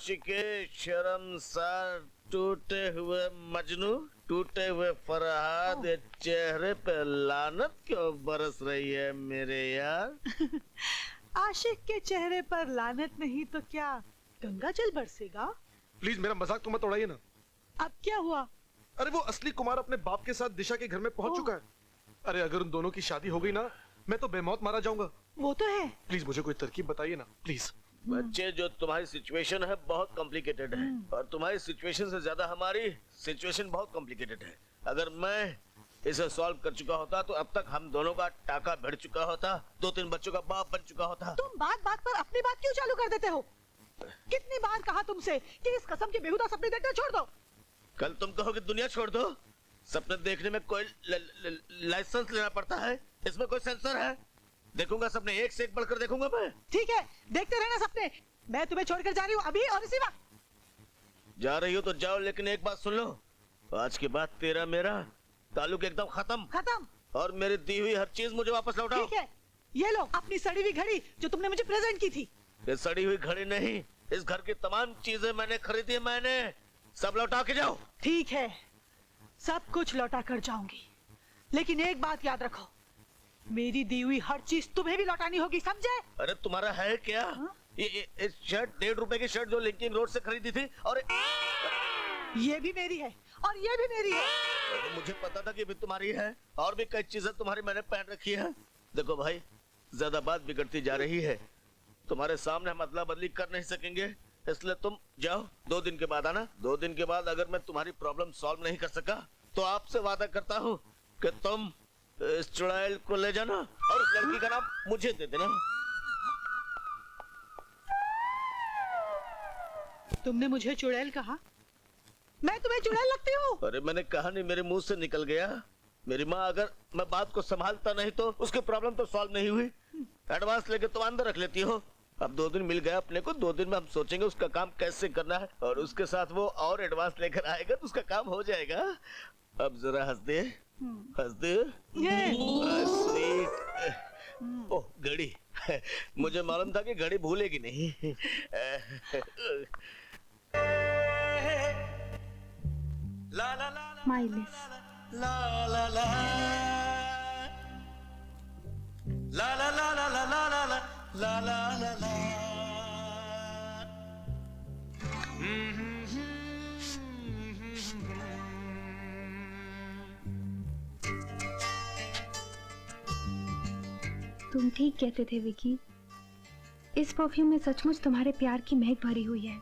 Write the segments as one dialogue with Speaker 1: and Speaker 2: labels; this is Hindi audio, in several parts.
Speaker 1: आशिके शर्मसार टूटे हुए मजनू, टूटे हुए फरहाद, ये चेहरे पे लानत क्यों बरस रही है मेरे यार?
Speaker 2: आशिक के चेहरे पर लानत नहीं तो क्या गंगा जल बरसेगा?
Speaker 3: प्लीज मेरा मजाक तो मत उड़ाइए ना।
Speaker 2: अब क्या हुआ?
Speaker 3: अरे वो असली कुमार अपने बाप के साथ दिशा के घर में पहुंच चुका है। अरे अगर उन दोनों की शादी हो गई ना, मैं तो बेमौत मारा जाऊंगा।
Speaker 2: वो तो है।
Speaker 3: प्लीज मुझे कोई तरकीब बताइए ना, प्लीज।
Speaker 1: बच्चे, जो तुम्हारी सिचुएशन है बहुत कॉम्प्लिकेटेड है, और तुम्हारी सिचुएशन से ज्यादा हमारी सिचुएशन बहुत कॉम्प्लिकेटेड है। अगर मैं इसे सॉल्व कर चुका होता तो अब तक हम दोनों का टाका भिड़ चुका होता, 2-3 बच्चों का बाप बन चुका होता।
Speaker 2: तुम बात बात पर अपनी बात क्यों चालू कर देते हो? कितनी बार कहा तुमसे कि इस कसम के बेहुदा सपने देखना छोड़ दो।
Speaker 1: कल तुम कहोगे दुनिया छोड़ दो। सपने देखने में कोई लाइसेंस लेना पड़ता है? इसमें कोई सेंसर है? देखूंगा सपने, एक से एक बढ़कर देखूंगा मैं।
Speaker 2: ठीक है, देखते रहना सपने। मैं तुम्हें छोड़कर जा रही हूँ अभी और इसी वक्त।
Speaker 1: जा रही हो तो जाओ, लेकिन एक बात सुन लो, आज के बाद तेरा मेरा ताल्लुक एकदम खत्म।
Speaker 2: खत्म?
Speaker 1: और मेरी दी हुई हर चीज मुझे वापस लौटाओ।
Speaker 2: ठीक है, ये लो अपनी सड़ी हुई घड़ी जो तुमने मुझे प्रेजेंट की थी।
Speaker 1: ये सड़ी हुई घड़ी नहीं, इस घर की तमाम चीजें मैंने खरीदी, मैंने सब लौटा के जाओ।
Speaker 2: ठीक है, सब कुछ लौटा कर जाऊंगी, लेकिन एक बात याद रखो, मेरी दी हुई हर चीज तुम्हें भी लौटानी होगी, समझे?
Speaker 1: अरे तुम्हारा है क्या? ये शर्ट 1.5 रुपए की शर्ट जो लिंकिंग रोड से खरीदी थी, और
Speaker 2: ये भी मेरी है और ये भी मेरी है।
Speaker 1: मुझे पता था कि भी तुम्हारी है, और भी कई चीजें तुम्हारी मैंने पहन रखी है। देखो भाई, ज्यादा बात बिगड़ती जा रही है, तुम्हारे सामने हम अदला बदली कर नहीं सकेंगे, इसलिए तुम जाओ। 2 दिन के बाद आना। 2 दिन के बाद अगर मैं तुम्हारी प्रॉब्लम सॉल्व नहीं कर सका तो आपसे वादा करता हूँ कि तुम इस चुड़ैल को ले जाना और उस लड़की का नाम मुझे दे देना।
Speaker 2: तुमने मुझे चुड़ैल कहा? मैं तुम्हें चुड़ैल लगती हूँ?
Speaker 1: अरे मैंने कहा नहीं, मेरे मुंह से निकल गया। मेरी माँ, अगर मैं बात को संभालता नहीं तो उसकी प्रॉब्लम तो सॉल्व नहीं हुई। एडवांस लेके तुम अंदर रख लेती हो। अब 2 दिन मिल गया अपने को, 2 दिन में हम सोचेंगे उसका काम कैसे करना है, और उसके साथ वो और एडवांस लेकर आएगा तो उसका काम हो जाएगा। अब जरा हंस दे, हंस दे। ओह घड़ी, मुझे मालूम था कि घड़ी भूलेगी नहीं।
Speaker 4: माइलिस
Speaker 1: ला ला ला ला ला ला ला ला ला ला ला ला ला ला।
Speaker 4: तुम ठीक कहते थे विकी, इस परफ्यूम में सचमुच तुम्हारे प्यार की महक भरी हुई है।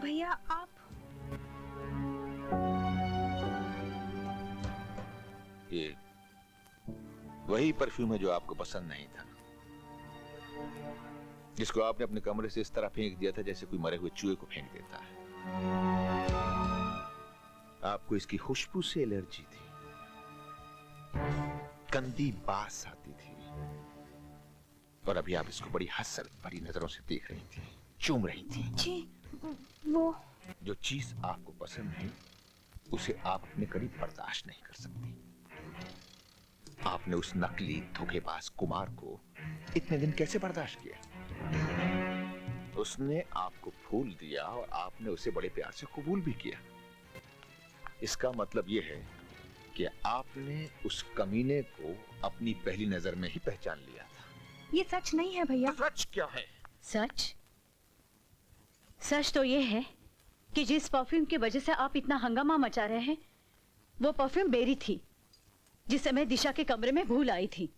Speaker 4: भैया आप
Speaker 5: ये वही परफ्यूम है जो आपको पसंद नहीं था, जिसको आपने अपने कमरे से इस तरह फेंक दिया था जैसे कोई मरे हुए चूहे को फेंक देता है। आपको इसकी खुशबू से एलर्जी थी, गंदी बास आती थी, और अभी आप इसको बड़ी हसरत भरी नजरों से देख रही थी, चूम रही थी।
Speaker 4: जी, वो
Speaker 5: जो चीज आपको पसंद है उसे आप अपने करीब बर्दाश्त नहीं कर सकती। आपने उस नकली धोखेबाज कुमार को इतने दिन कैसे बर्दाश्त किया? उसने आपको फूल दिया और आपने उसे बड़े प्यार से कबूल भी किया। इसका मतलब यह है कि आपने उस कमीने को अपनी पहली नजर में ही पहचान लिया था।
Speaker 4: ये सच नहीं है भैया।
Speaker 5: सच क्या है?
Speaker 6: सच? सच तो ये है कि जिस परफ्यूम की वजह से आप इतना हंगामा मचा रहे हैं, वो परफ्यूम मेरी थी, जिसे मैं दिशा के कमरे में भूल आई थी।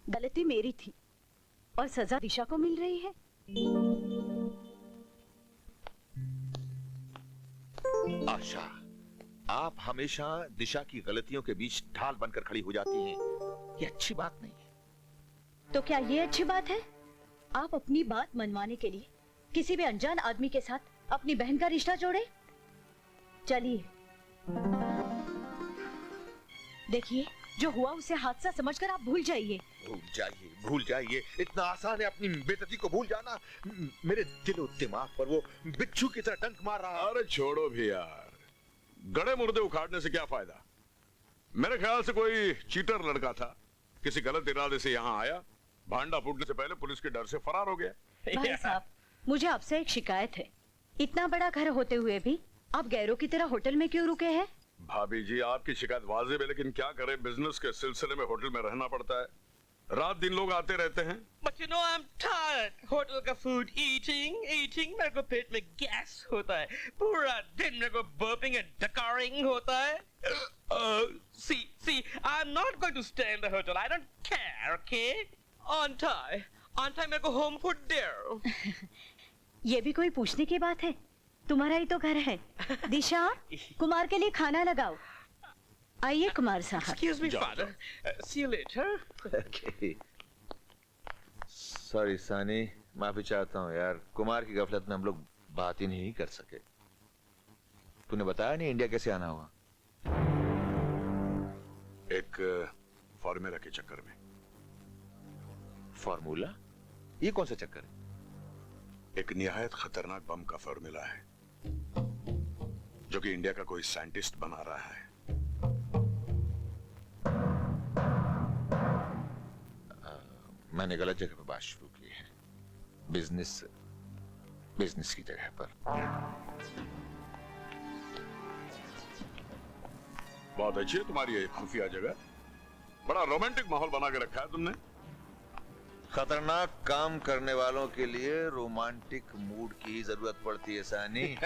Speaker 6: गलती मेरी थी और सजा दिशा को मिल रही है।
Speaker 5: आशा, आप हमेशा दिशा की गलतियों के बीच ढाल बनकर खड़ी हो जाती हैं। ये अच्छी बात नहीं है।
Speaker 6: तो क्या ये अच्छी बात है? आप अपनी बात मनवाने के लिए किसी भी अनजान आदमी के साथ अपनी बहन का रिश्ता जोड़े? चलिए देखिए, जो हुआ उसे हादसा समझकर आप भूल जाइए।
Speaker 5: भूल जाइए। इतना आसान है अपनी बेइज्जती को भूल जाना? मेरे दिलो दिमाग पर वो बिच्छू की तरह डंक मार रहा।
Speaker 7: अरे छोड़ो भी यार, गड़े मुर्दे उखाड़ने से क्या फायदा। मेरे ख्याल से कोई चीटर लड़का था, किसी गलत इरादे से यहाँ आया, भांडा फूटने से पहले पुलिस के डर से फरार हो गया।
Speaker 6: भाई साहब, मुझे आपसे एक शिकायत है। इतना बड़ा घर होते हुए भी आप गैरों की तरह होटल में क्यों रुके हैं?
Speaker 7: भाभी जी, आपकी शिकायत वाजिब है, लेकिन क्या करें, बिजनेस के सिलसिले में होटल में रहना पड़ता है। रात दिन लोग आते रहते हैं।
Speaker 8: But you know I'm tired. Hotel का फूड eating मेरे को पेट में गैस होता है। पूरा दिन मेरे को burping and डकारिंग होता है। See, I'm not going to stay in the hotel. I don't care, okay? On time मेरे को home food there.
Speaker 6: ये भी कोई पूछने की बात है? तुम्हारा ही तो घर है। दिशा, कुमार के लिए खाना लगाओ। आइए कुमार साहब।
Speaker 8: Excuse me, father. See you later.
Speaker 5: Sorry सानी, माफी चाहता हूँ यार, कुमार की गफलत में हम लोग बात ही नहीं कर सके। तूने बताया नहीं इंडिया कैसे आना हुआ?
Speaker 7: एक फॉर्मूला के चक्कर में।
Speaker 5: फॉर्मूला? ये कौन सा चक्कर है?
Speaker 7: एक निहायत खतरनाक बम का फॉर्मूला है जो कि इंडिया का कोई साइंटिस्ट बना रहा है।
Speaker 5: मैंने गलत जगह पर बात शुरू की है। बिजनेस की जगह पर।
Speaker 7: बहुत अच्छी है तुम्हारी ये खुफिया जगह, बड़ा रोमांटिक माहौल बना के रखा है तुमने।
Speaker 5: खतरनाक काम करने वालों के लिए रोमांटिक मूड की ही जरूरत पड़ती है सानी।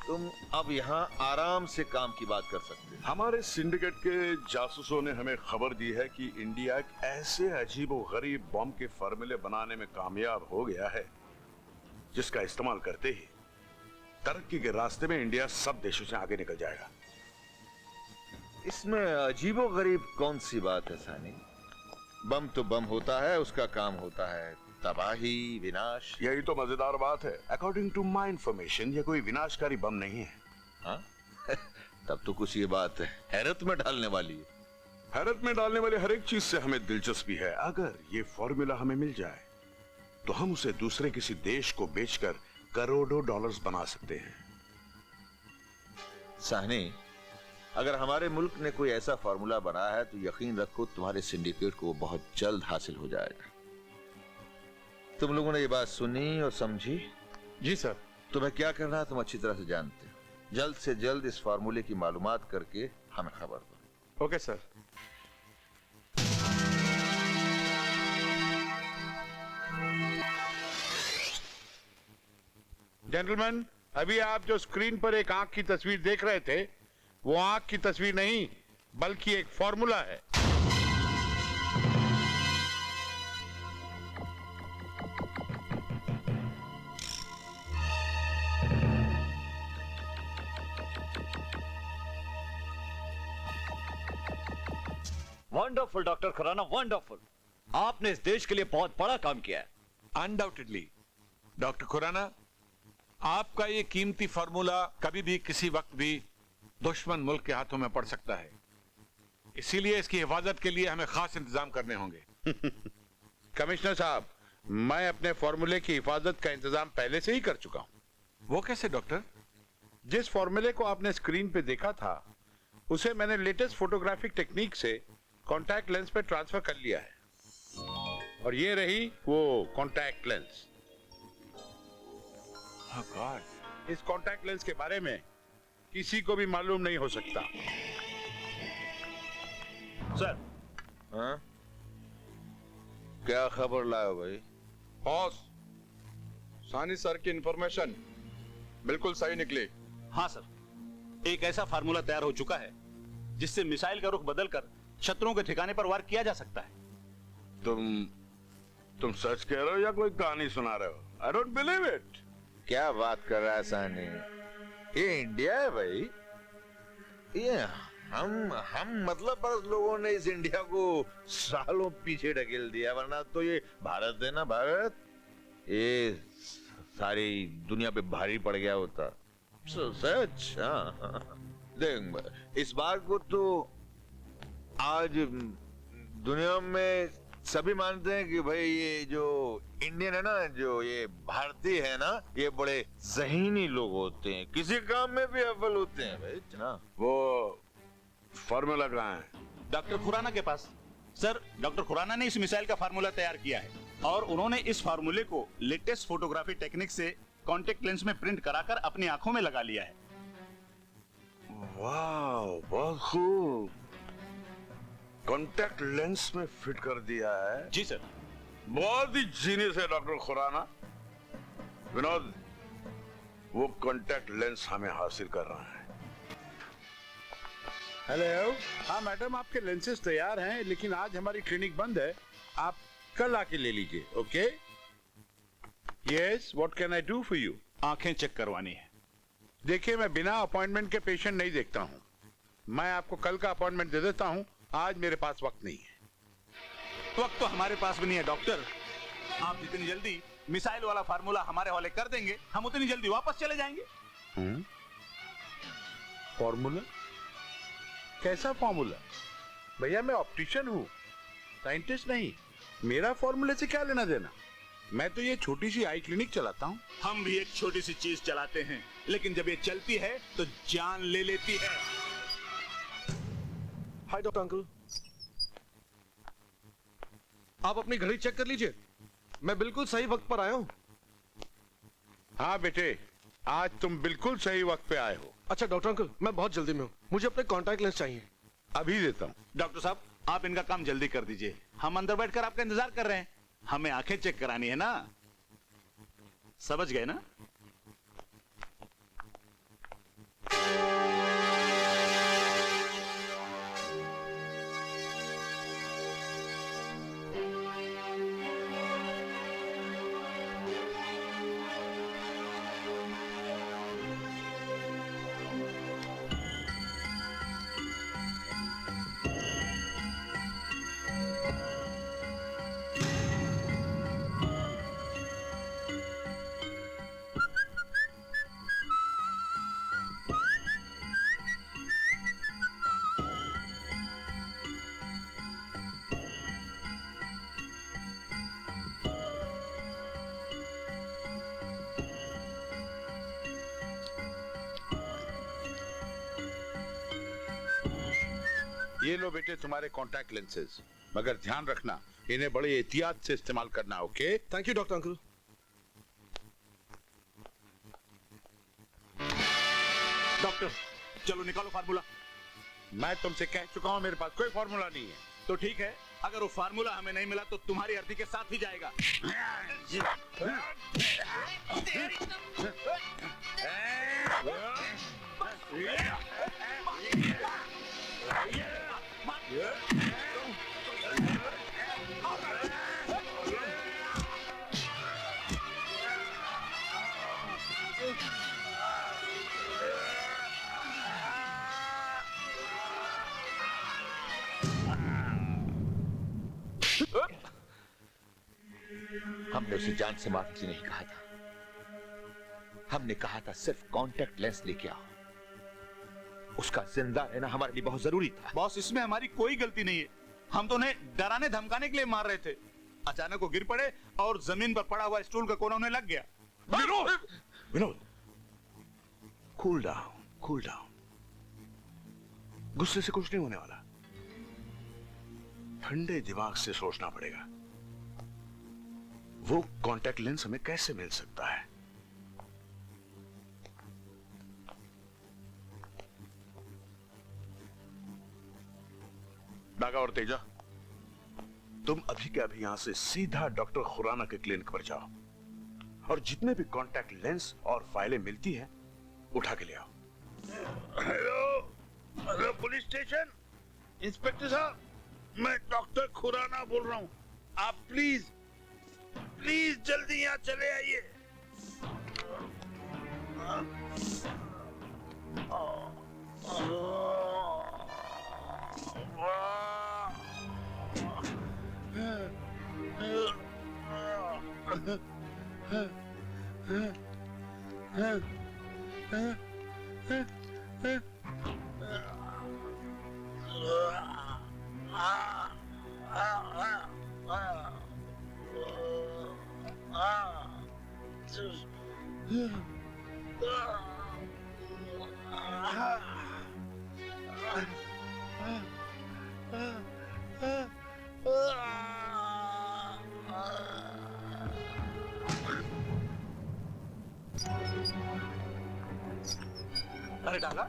Speaker 5: तुम अब यहाँ आराम से काम की बात कर सकते हो।
Speaker 7: हमारे सिंडिकेट के जासूसों ने हमें खबर दी है कि इंडिया एक ऐसे अजीबोगरीब बम के फॉर्मूले बनाने में कामयाब हो गया है जिसका इस्तेमाल करते ही तरक्की के रास्ते में इंडिया सब देशों से आगे निकल जाएगा।
Speaker 5: इसमें अजीबोगरीब कौन सी बात है सानी? बम तो बम होता है, उसका काम होता है तबाही, विनाश।
Speaker 7: यही तो मजेदार बात है। अकॉर्डिंग टू माई इंफॉर्मेशन ये कोई विनाशकारी बम नहीं है।
Speaker 5: हाँ? तब तो कुछ ये बात हैरत में डालने वाली है।
Speaker 7: हैरत में डालने वाली हर एक चीज से हमें दिलचस्पी है। अगर ये फॉर्मूला हमें मिल जाए तो हम उसे दूसरे किसी देश को बेचकर करोड़ों डॉलर्स बना सकते हैं।
Speaker 5: साहनी, अगर हमारे मुल्क ने कोई ऐसा फार्मूला बनाया है तो यकीन रखो तुम्हारे सिंडिकेट को बहुत जल्द हासिल हो जाएगा। तुम लोगों ने ये बात सुनी और समझी?
Speaker 3: जी सर।
Speaker 5: तुम्हें क्या करना है तुम अच्छी तरह से जानते हो। जल्द से जल्द इस फार्मूले की मालूमात करके हमें खबर दो।
Speaker 3: Okay sir.
Speaker 9: जेंटलमैन, अभी आप जो स्क्रीन पर एक आंख की तस्वीर देख रहे थे, वो आंख की तस्वीर नहीं बल्कि एक फॉर्मूला है।
Speaker 10: Wonderful doctor Khurana, wonderful. आपने इस देश के लिए बहुत बड़ा काम किया है।
Speaker 9: अनडाउटेडली डॉक्टर खुराना, आपका ये कीमती फार्मूला कभी भी किसी वक्त भी दुश्मन मुल्क के हाथों में पड़ सकता है, इसीलिए इसकी हिफाजत के लिए हमें खास इंतजाम करने होंगे। कमिश्नर साहब, मैं अपने फार्मूले की हिफाजत का इंतजाम पहले से ही कर चुका हूं। वो कैसे डॉक्टर? जिस फार्मूले को आपने स्क्रीन पे देखा था उसे मैंने लेटेस्ट फोटोग्राफिक टेक्निक से कॉन्टैक्ट लेंस पे ट्रांसफर कर लिया है, और ये रही वो कॉन्टैक्ट लेंस। गॉड, इस कॉन्टैक्ट लेंस के बारे में किसी को भी मालूम नहीं हो सकता।
Speaker 10: सर।
Speaker 5: हाँ? क्या खबर लाओ भाई?
Speaker 11: बॉस, सानी सर की इंफॉर्मेशन बिल्कुल सही निकली।
Speaker 10: हाँ सर, एक ऐसा फार्मूला तैयार हो चुका है जिससे मिसाइल का रुख बदलकर शत्रुओं के ठिकाने पर वार किया जा सकता है।
Speaker 7: तुम सच कह रहे हो या कोई कहानी सुना रहे हो? I don't believe it.
Speaker 5: क्या बात कर रहा है सानी? ये इंडिया है भाई। ये हम मतलब बस लोगों ने इस इंडिया को सालों पीछे ढकेल दिया, वरना तो ये भारत है ना, भारत, ये सारी दुनिया पे भारी पड़ गया होता। सच। हाँ। देख, इस बात को तो आज दुनिया में सभी मानते हैं कि भाई ये जो इंडियन है ना, जो ये भारतीय है ना, ये बड़े ज़हीनी लोग होते हैं, किसी काम में भी अव्वल होते हैं भाई ना।
Speaker 7: वो फार्मूला कहाँ है?
Speaker 10: डॉक्टर खुराना के पास। सर, डॉक्टर खुराना ने इस मिसाइल का फार्मूला तैयार किया है और उन्होंने इस फार्मूले को लेटेस्ट फोटोग्राफी टेक्निक से कॉन्टेक्ट लेंस में प्रिंट कराकर अपनी आंखों में लगा लिया है।
Speaker 7: वाह, बहुत खूब। कॉन्टैक्ट लेंस में फिट कर दिया है।
Speaker 10: जी सर।
Speaker 7: बहुत ही जीनियस है डॉक्टर खुराना। विनोद, वो कॉन्टैक्ट लेंस हमें हासिल कर रहा है।
Speaker 12: हेलो। हाँ मैडम, आपके लेंसेज तैयार हैं, लेकिन आज हमारी क्लिनिक बंद है, आप कल आके ले लीजिए। Okay? Yes, what can I do for you?
Speaker 10: आंखें चेक करवानी है।
Speaker 12: देखिए, मैं बिना अपॉइंटमेंट के पेशेंट नहीं देखता हूँ। मैं आपको कल का अपॉइंटमेंट दे देता हूँ, आज मेरे पास वक्त नहीं है।
Speaker 10: वक्त तो हमारे पास भी नहीं है डॉक्टर। आप जितनी जल्दी मिसाइल वाला फार्मूला हमारे हवाले कर देंगे, हम उतनी जल्दी वापस चले जाएंगे।
Speaker 12: फॉर्मूला? कैसा फॉर्मूला? भैया, मैं ऑप्टिशियन हूँ, साइंटिस्ट नहीं। मेरा फॉर्मूले से क्या लेना देना? मैं तो ये छोटी सी आई क्लिनिक चलाता हूँ।
Speaker 10: हम भी एक छोटी सी चीज चलाते हैं, लेकिन जब ये चलती है तो जान ले लेती है।
Speaker 3: हाय डॉक्टर अंकल, आप अपनी घड़ी चेक कर लीजिए, मैं बिल्कुल सही वक्त पर आया हूँ।
Speaker 12: हाँ बेटे, आज तुम बिल्कुल सही वक्त पे आए हो।
Speaker 3: अच्छा डॉक्टर अंकल, मैं बहुत जल्दी में हूँ, मुझे अपने कॉन्टैक्ट लेंस चाहिए।
Speaker 12: अभी देता हूँ।
Speaker 10: डॉक्टर साहब, आप इनका काम जल्दी कर दीजिए, हम अंदर बैठकर आपका इंतजार कर रहे हैं। हमें आंखें चेक करानी है ना, समझ गए ना?
Speaker 12: ये लो बेटे तुम्हारे कॉन्टैक्ट लेंसेज, मगर ध्यान रखना इन्हें बड़े एहतियात से इस्तेमाल करना। Okay?
Speaker 3: Thank you doctor uncle.
Speaker 10: Doctor, चलो निकालो फार्मूला।
Speaker 12: मैं तुमसे कह चुका हूं मेरे पास कोई फार्मूला नहीं है।
Speaker 10: तो ठीक है, अगर वो फार्मूला हमें नहीं मिला तो तुम्हारी अर्थी के साथ ही जाएगा।
Speaker 5: हमने उसे जान से मारने के लिए नहीं कहा था, हमने कहा था सिर्फ कांटेक्ट लेंस लेके आओ। उसका जिंदा रहना हमारे लिए बहुत जरूरी था।
Speaker 10: बॉस, इसमें हमारी कोई गलती नहीं है, हम तो उन्हें डराने धमकाने के लिए मार रहे थे। अचानक वो गिर पड़े और जमीन पर पड़ा हुआ स्टूल का कोना उन्हें लग गया।
Speaker 7: Vinod, Vinod, cool down, cool down. गुस्से से कुछ नहीं होने वाला, ठंडे दिमाग से सोचना पड़ेगा। वो कॉन्टैक्ट लेंस हमें कैसे मिल सकता है? नागा और तेजा, तुम अभी के अभी यहां से सीधा डॉक्टर खुराना के क्लिनिक पर जाओ और जितने भी कॉन्टैक्ट लेंस और फाइलें मिलती हैं उठा के ले आओ।
Speaker 12: हेलो पुलिस स्टेशन, इंस्पेक्टर साहब, मैं डॉक्टर खुराना बोल रहा हूँ। आप प्लीज प्लीज जल्दी यहाँ चले आइए।
Speaker 10: अरे डाला,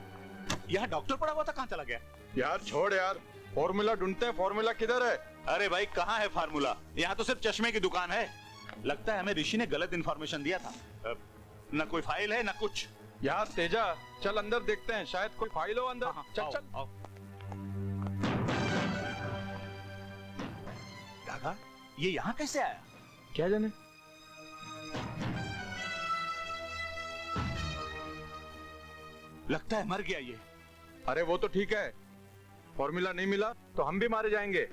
Speaker 10: यहाँ डॉक्टर पड़ा हुआ था, कहाँ चला गया?
Speaker 11: यार छोड़ यार, फॉर्मूला ढूंढते हैं, फॉर्मूला किधर है?
Speaker 10: अरे भाई कहाँ है फार्मूला? यहाँ तो सिर्फ चश्मे की दुकान है। लगता है हमें ऋषि ने गलत इन्फॉर्मेशन दिया था। न कोई फाइल है न कुछ।
Speaker 11: यार तेजा, चल अंदर देखते हैं, शायद कोई फाइल हो अंदर। चल
Speaker 10: आओ,
Speaker 11: चल
Speaker 10: आओ। डागा, ये यहाँ कैसे आया?
Speaker 11: क्या जाने।
Speaker 10: लगता है मर गया ये।
Speaker 11: अरे वो तो ठीक है, फॉर्मूला नहीं मिला तो हम भी मारे जाएंगे।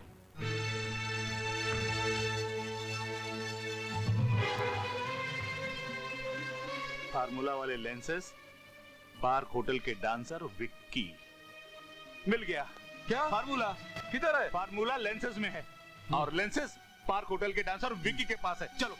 Speaker 10: फार्मूला वाले लेंसेस, पार्क होटल के डांसर विक्की। मिल गया।
Speaker 11: क्या
Speaker 10: फार्मूला
Speaker 11: किधर है?
Speaker 10: फार्मूला लेंसेस में है और लेंसेस पार्क होटल के डांसर विक्की के पास है। चलो